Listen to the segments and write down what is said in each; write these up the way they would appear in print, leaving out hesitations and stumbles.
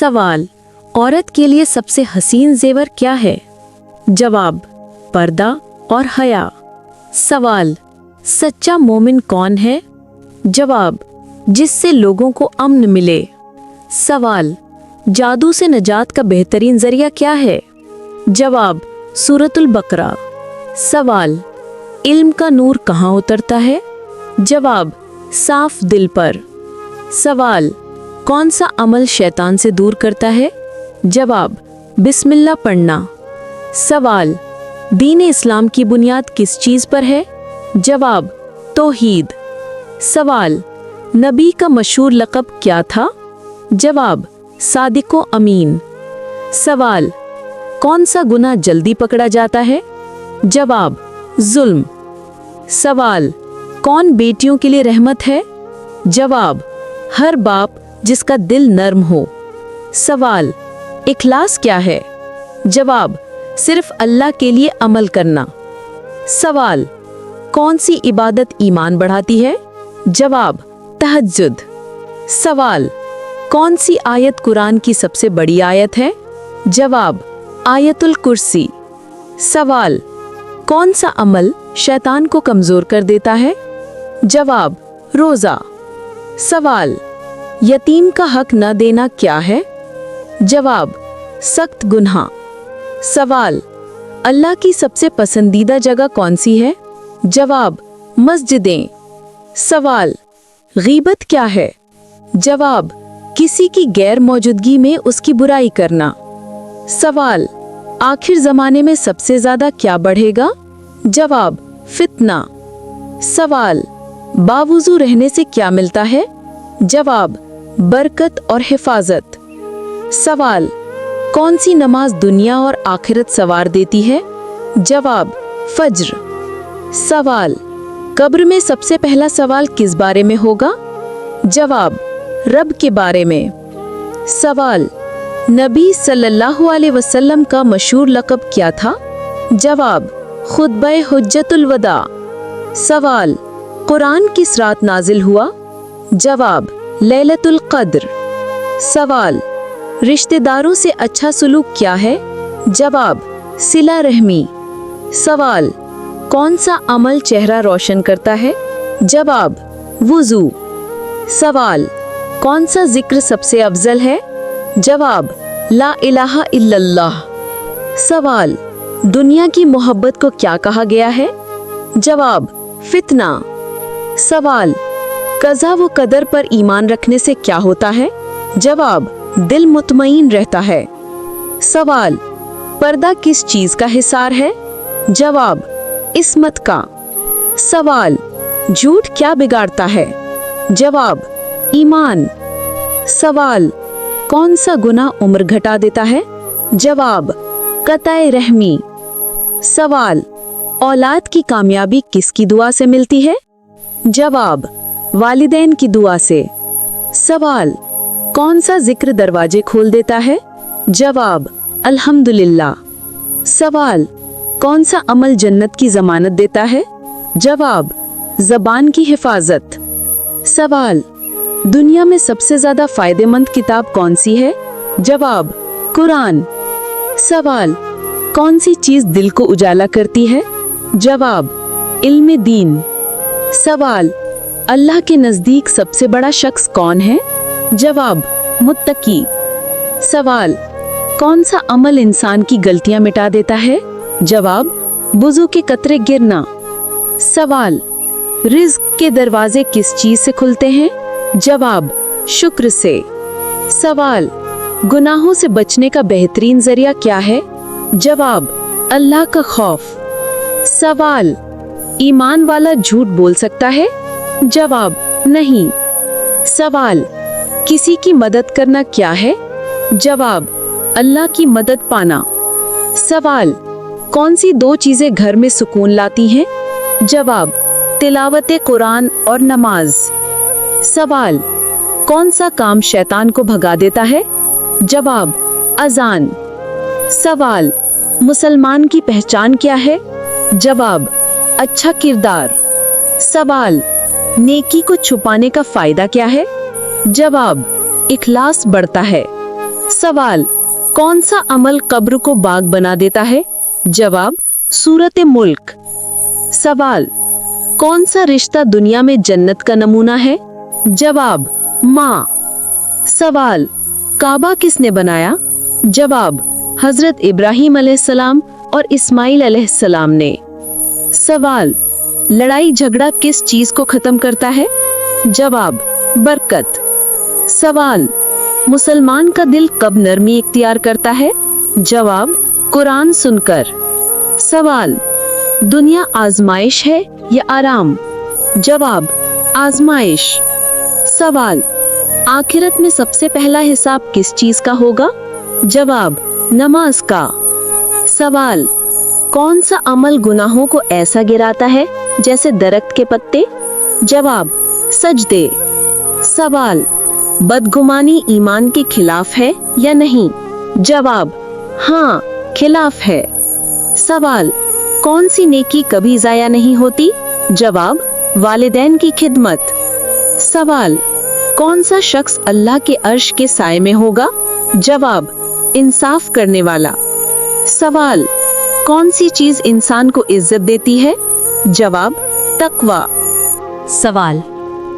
सवाल, औरत के लिए सबसे हसीन जेवर क्या है? जवाब, पर्दा और हया। सवाल, सच्चा मोमिन कौन है? जवाब, जिससे लोगों को अमन मिले। सवाल, जादू से नजात का बेहतरीन जरिया क्या है? जवाब, सूरतुल बकरा। सवाल, इल्म का नूर कहाँ उतरता है? जवाब, साफ दिल पर। सवाल, कौन सा अमल शैतान से दूर करता है? जवाब, बिस्मिल्लाह पढ़ना। सवाल, दीन इस्लाम की बुनियाद किस चीज़ पर है? जवाब, तौहीद। सवाल, नबी का मशहूर लक़ब क्या था? जवाब, सादिको अमीन। सवाल, कौन सा गुनाह जल्दी पकड़ा जाता है? जवाब, जुल्म। सवाल, कौन बेटियों के लिए रहमत है? जवाब, हर बाप जिसका दिल नर्म हो। सवाल, इखलास क्या है? जवाब, सिर्फ अल्लाह के लिए अमल करना। सवाल, कौन सी इबादत ईमान बढ़ाती है? जवाब, तहज्जुद। सवाल, कौन सी आयत कुरान की सबसे बड़ी आयत है? जवाब, आयतुल कुर्सी। सवाल, कौन सा अमल शैतान को कमजोर कर देता है? जवाब, रोजा। सवाल, यतीम का हक न देना क्या है? जवाब, सख्त गुनाह। सवाल, अल्लाह की सबसे पसंदीदा जगह कौन सी है? जवाब, मस्जिदें। सवाल, गीबत क्या है? जवाब, किसी की गैर मौजूदगी में उसकी बुराई करना। सवाल, आखिर जमाने में सबसे ज्यादा क्या बढ़ेगा? जवाब, फितना। सवाल, बावुजू रहने से क्या मिलता है? जवाब, बरकत और हिफाजत। सवाल, कौन सी नमाज दुनिया और आखिरत सवार देती है? जवाब, फज्र। सवाल, कब्र में सबसे पहला सवाल किस बारे में होगा? जवाब, रब के बारे में। सवाल, नबी सल्लल्लाहु अलैहि वसल्लम का मशहूर लक़ब क्या था? जवाब, खुतबे हुज्जतुल वदा। सवाल, कुरान किस रात नाजिल हुआ? जवाब, लैलतुल क़द्र। सवाल, रिश्तेदारों से अच्छा सुलूक क्या है? जवाब, सिला रहमी। सवाल, कौन सा अमल चेहरा रोशन करता है? जवाब, वुज़ू। सवाल, कौन सा जिक्र सबसे अफजल है? जवाब, ला इलाहा इल्लल्लाह। सवाल, दुनिया की मोहब्बत को क्या कहा गया है? जवाब, फितना। सवाल, कज़ा व कदर पर ईमान रखने से क्या होता है? जवाब, दिल मुतमईन रहता है। सवाल, पर्दा किस चीज का हिसार है? जवाब, इस्मत का। सवाल, झूठ क्या बिगाड़ता है? जवाब, ईमान। सवाल, कौन सा गुनाह उम्र घटा देता है? जवाब, कताए रहमी। सवाल, औलाद की कामयाबी किसकी दुआ से मिलती है? जवाब, वालिदैन की दुआ से। सवाल, कौन सा जिक्र दरवाजे खोल देता है? जवाब, अल्हम्दुलिल्लाह। सवाल, कौन सा अमल जन्नत की जमानत देता है? जवाब, ज़बान की हिफाजत। सवाल, दुनिया में सबसे ज्यादा फायदेमंद किताब कौन सी है? जवाब, कुरान। सवाल, कौन सी चीज दिल को उजाला करती है? जवाब, इल्म दीन। सवाल, अल्लाह के नजदीक सबसे बड़ा शख्स कौन है? जवाब, मुत्तकी। सवाल, कौन सा अमल इंसान की गलतियां मिटा देता है? जवाब, वुज़ू के कतरे गिरना। सवाल, रिज़्क के दरवाजे किस चीज से खुलते हैं? जवाब, शुक्र से। सवाल, गुनाहों से बचने का बेहतरीन जरिया क्या है? जवाब, अल्लाह का खौफ। सवाल, ईमान वाला झूठ बोल सकता है? जवाब, नहीं। सवाल, किसी की मदद करना क्या है? जवाब, अल्लाह की मदद पाना। सवाल, कौन सी दो चीजें घर में सुकून लाती हैं? जवाब, तिलावत कुरान और नमाज। सवाल, कौन सा काम शैतान को भगा देता है? जवाब, अजान। सवाल, मुसलमान की पहचान क्या है? जवाब, अच्छा किरदार। सवाल, नेकी को छुपाने का फायदा क्या है? जवाब, इखलास बढ़ता है। सवाल, कौन सा अमल कब्र को बाग बना देता है? जवाब, सूरत मुल्क। सवाल, कौन सा रिश्ता दुनिया में जन्नत का नमूना है? जवाब, माँ। सवाल, काबा किसने बनाया? जवाब, हजरत इब्राहिम अलैहिस्सलाम और इस्माइल अलैहिस्सलाम ने। सवाल, लड़ाई झगड़ा किस चीज को खत्म करता है? जवाब, बरकत। सवाल, मुसलमान का दिल कब नरमी इख्तियार करता है? जवाब, कुरान सुनकर। सवाल, दुनिया आजमाइश है या आराम? जवाब, आजमाइश। सवाल, आखिरत में सबसे पहला हिसाब किस चीज का होगा? जवाब, नमाज का। सवाल, कौन सा अमल गुनाहों को ऐसा गिराता है जैसे दरख्त के पत्ते? जवाब, सजदे। सवाल, बदगुमानी ईमान के खिलाफ है या नहीं? जवाब, हाँ, खिलाफ है। सवाल, कौन सी नेकी कभी जाया नहीं होती? जवाब, वालिदैन की खिदमत। सवाल, कौन सा शख्स अल्लाह के अर्श के साए में होगा? जवाब, इंसाफ करने वाला। सवाल, कौन सी चीज इंसान को इज्जत देती है? जवाब, तकवा। सवाल,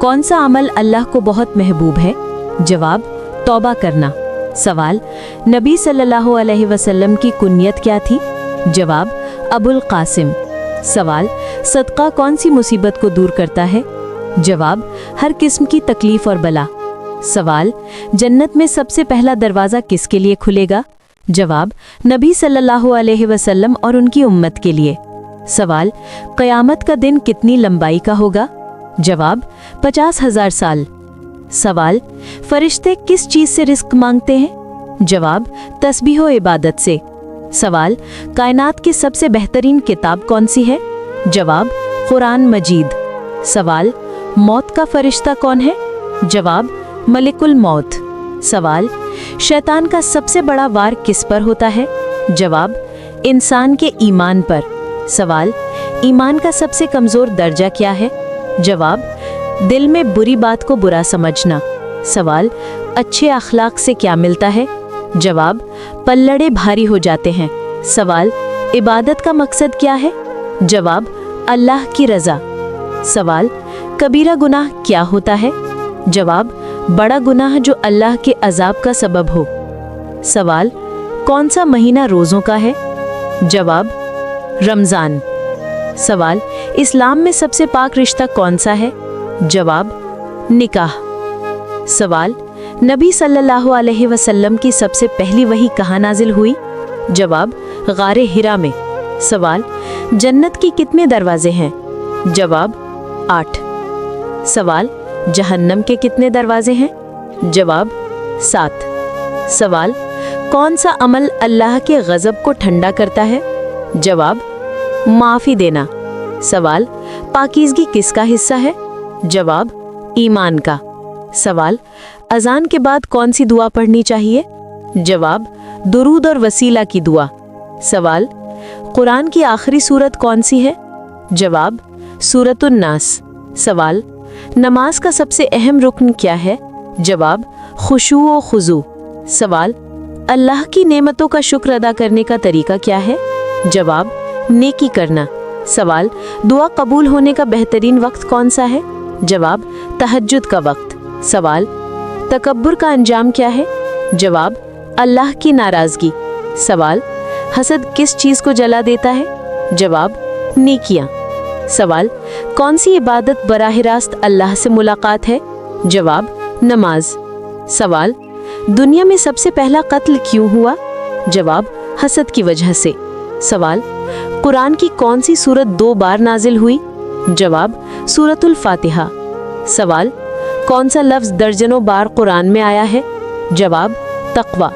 कौन सा अमल अल्लाह को बहुत महबूब है? जवाब, तौबा करना। सवाल, नबी सल्लल्लाहु अलैहि वसल्लम की कुनियत क्या थी? जवाब, अबुल कासिम। सवाल, सदका कौन सी मुसीबत को दूर करता है? जवाब, हर किस्म की तकलीफ और बला। सवाल, जन्नत में सबसे पहला दरवाज़ा किसके लिए खुलेगा? जवाब, नबी सल्लल्लाहु अलैहि वसल्लम और उनकी उम्मत के लिए। सवाल, क़यामत का दिन कितनी लंबाई का होगा? जवाब, 50,000 साल। सवाल, फरिश्ते किस चीज़ से रिस्क मांगते हैं? जवाब, तस्बीह व इबादत से। सवाल, कायनात की सबसे बेहतरीन किताब कौन सी है? जवाब, कुरान मजीद। सवाल, मौत का फरिश्ता कौन है? जवाब, मलिकुल मौत। सवाल, शैतान का सबसे बड़ा वार किस पर होता है? जवाब, इंसान के ईमान पर। सवाल, ईमान का सबसे कमज़ोर दर्जा क्या है? जवाब, दिल में बुरी बात को बुरा समझना। सवाल, अच्छे अखलाक से क्या मिलता है? जवाब, पल्लड़े भारी हो जाते हैं। सवाल, इबादत का मकसद क्या है? जवाब, अल्लाह की रज़ा। सवाल, कबीरा गुनाह क्या होता है? जवाब, बड़ा गुनाह जो अल्लाह के अजाब का सबब हो। सवाल, कौन सा महीना रोज़ों का है? जवाब, रमज़ान। सवाल, इस्लाम में सबसे पाक रिश्ता कौन सा है? जवाब, निकाह। सवाल, नबी सल्लल्लाहु अलैहि वसल्लम की सबसे पहली वही कहाँ नाजिल हुई? जवाब, गारे हिरा में। सवाल, जन्नत की कितने दरवाजे हैं? जवाब, 8। सवाल, जहन्नम के कितने दरवाजे हैं? जवाब, 7। सवाल, कौन सा अमल अल्लाह के गज़ब को ठंडा करता है? जवाब, माफ़ी देना। सवाल, पाकीज़गी किसका हिस्सा है? जवाब, ईमान का। सवाल, अज़ान के बाद कौन सी दुआ पढ़नी चाहिए? जवाब, दुरूद और वसीला की दुआ। सवाल, कुरान की आखिरी सूरत कौन सी है? जवाब, सूरतुन नास। सवाल, नमाज का सबसे अहम रुकन क्या है? जवाब, खुशू व खुजू। सवाल, अल्लाह की नेमतों का शुक्र अदा करने का तरीका क्या है? जवाब, नेकी करना। सवाल, दुआ कबूल होने का बेहतरीन वक्त कौन सा है? जवाब, तहज्जुद का वक्त। सवाल, तकब्बुर का अंजाम क्या है? जवाब, अल्लाह की नाराज़गी। सवाल, हसद किस चीज़ को जला देता है? जवाब, नेकियां। सवाल, कौन सी इबादत बराह रास्त अल्लाह से मुलाकात है? जवाब, नमाज। सवाल, दुनिया में सबसे पहला कत्ल क्यों हुआ? जवाब, हसद की वजह से। सवाल, कुरान की कौन सी सूरत 2 बार नाजिल हुई? जवाब, सूरतुल फातिहा। सवाल, कौन सा लफ्ज़ दर्जनों बार कुरान में आया है? जवाब, तक़वा।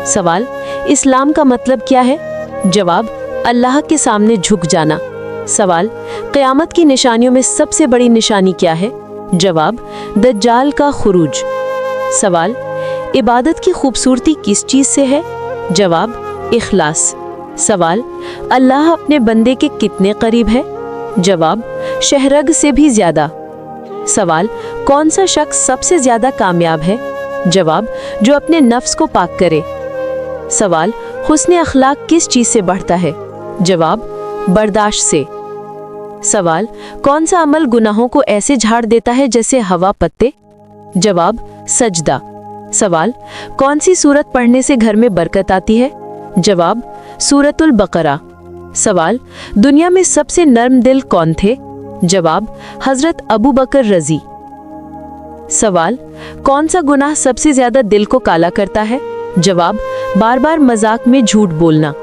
सवाल, इस्लाम का मतलब क्या है? जवाब, अल्लाह के सामने झुक जाना। सवाल, क़यामत की निशानियों में सबसे बड़ी निशानी क्या है? जवाब, दज्जाल का खुरूज। सवाल, इबादत की खूबसूरती किस चीज़ से है? जवाब, इखलास। सवाल, अल्लाह अपने बंदे के कितने करीब है? जवाब, शहरग से भी ज़्यादा। सवाल, कौन सा शख्स सबसे ज़्यादा कामयाब है? जवाब, जो अपने नफ्स को पाक करे। सवाल, हुस्न अखलाक किस चीज से बढ़ता है? जवाब, बर्दाश्त से। सवाल, कौन सा अमल गुनाहों को ऐसे झाड़ देता है जैसे हवा पत्ते? जवाब, सजदा। सवाल, कौन सी सूरत पढ़ने से घर में बरकत आती है? जवाब, सूरतुल बकरा। सवाल, दुनिया में सबसे नर्म दिल कौन थे? जवाब, हजरत अबू बकर रजी। सवाल, कौन सा गुनाह सबसे ज्यादा दिल को काला करता है? जवाब, बार बार मजाक में झूठ बोलना।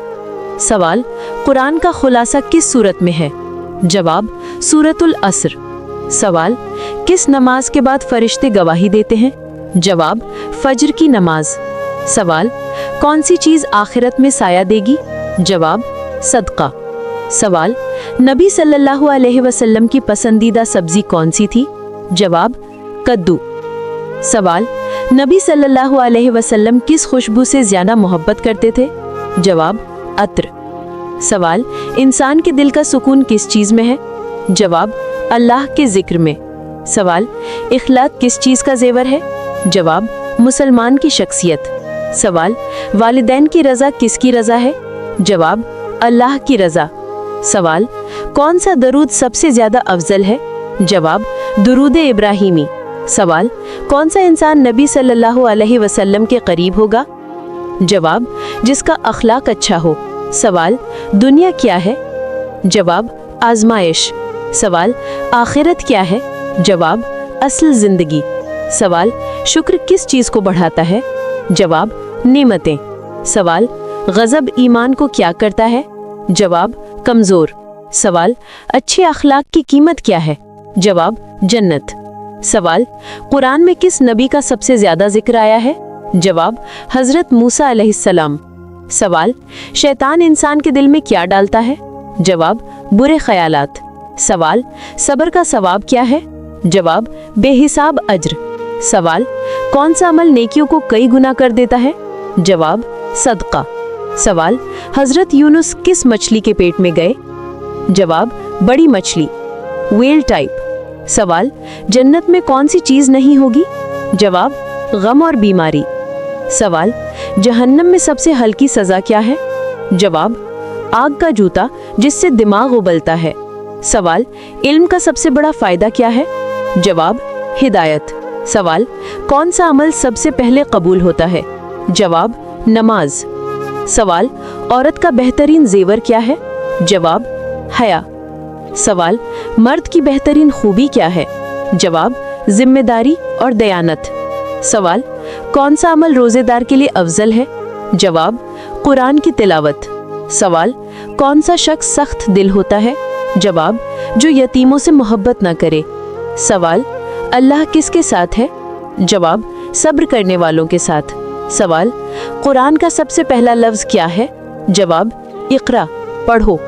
सवाल, कुरान का खुलासा किस सूरत में है? जवाब, सूरतुल असर। सवाल, किस नमाज के बाद फरिश्ते गवाही देते हैं? जवाब, फज्र की नमाज। सवाल, कौन सी चीज आखिरत में साया देगी? जवाब, सदका। सवाल, नबी सल्लल्लाहु अलैहि वसल्लम की पसंदीदा सब्जी कौन सी थी? जवाब, कद्दू। सवाल, नबी सल्लल्लाहु अलैहि वसल्लम किस खुशबू से ज्यादा मोहब्बत करते थे? जवाब, अत्र। सवाल, इंसान के दिल का सुकून किस चीज में है? जवाब, अल्लाह के जिक्र में। सवाल, इखलाक किस चीज का जेवर है? जवाब, मुसलमान की शख्सियत। सवाल, वालिदैन की रजा किसकी रजा है? जवाब, अल्लाह की रजा। सवाल, कौन सा दरूद सबसे ज्यादा अफजल है? जवाब, दुरूद इब्राहिमी। सवाल, कौन सा इंसान नबी सल्लल्लाहु अलैहि वसल्लम के करीब होगा? जवाब, जिसका अखलाक अच्छा हो। सवाल, दुनिया क्या है? जवाब, आजमाइश। सवाल, आखिरत क्या है? जवाब, असल जिंदगी। सवाल, शुक्र किस चीज को बढ़ाता है? जवाब, नेमतें। सवाल, गजब ईमान को क्या करता है? जवाब, कमजोर। सवाल, अच्छे अखलाक की कीमत क्या है? जवाब, जन्नत। सवाल, कुरान में किस नबी का सबसे ज्यादा जिक्र आया है? जवाब, हजरत मूसा अलैहिस्सलाम। सवाल, शैतान इंसान के दिल में क्या डालता है? जवाब, बुरे ख्यालात। सवाल, सब्र का सवाब क्या है? जवाब, बेहिसाब अज्र। सवाल, कौन सा अमल नेकियों को कई गुना कर देता है? जवाब, सदका। सवाल, हजरत यूनुस किस मछली के पेट में गए? जवाब, बड़ी मछली, व्हेल टाइप। सवाल, जन्नत में कौन सी चीज नहीं होगी? जवाब, गम और बीमारी। सवाल, जहन्नम में सबसे हल्की सजा क्या है? जवाब, आग का जूता जिससे दिमाग उबलता है। सवाल, इल्म का सबसे बड़ा फायदा क्या है? जवाब, हिदायत। सवाल, कौन सा अमल सबसे पहले कबूल होता है? जवाब, नमाज। सवाल, औरत का बेहतरीन जेवर क्या है? जवाब, हया। सवाल, मर्द की बेहतरीन खूबी क्या है? जवाब, जिम्मेदारी और दयानत। सवाल, कौन सा अमल रोजेदार के लिए अफजल है? जवाब, कुरान की तिलावत। सवाल, कौन सा शख्स सख्त दिल होता है? जवाब, जो यतीमों से मोहब्बत न करे। सवाल, अल्लाह किसके साथ है? जवाब, सब्र करने वालों के साथ। सवाल, कुरान का सबसे पहला लफ्ज क्या है? जवाब, इक़रा, पढ़ो।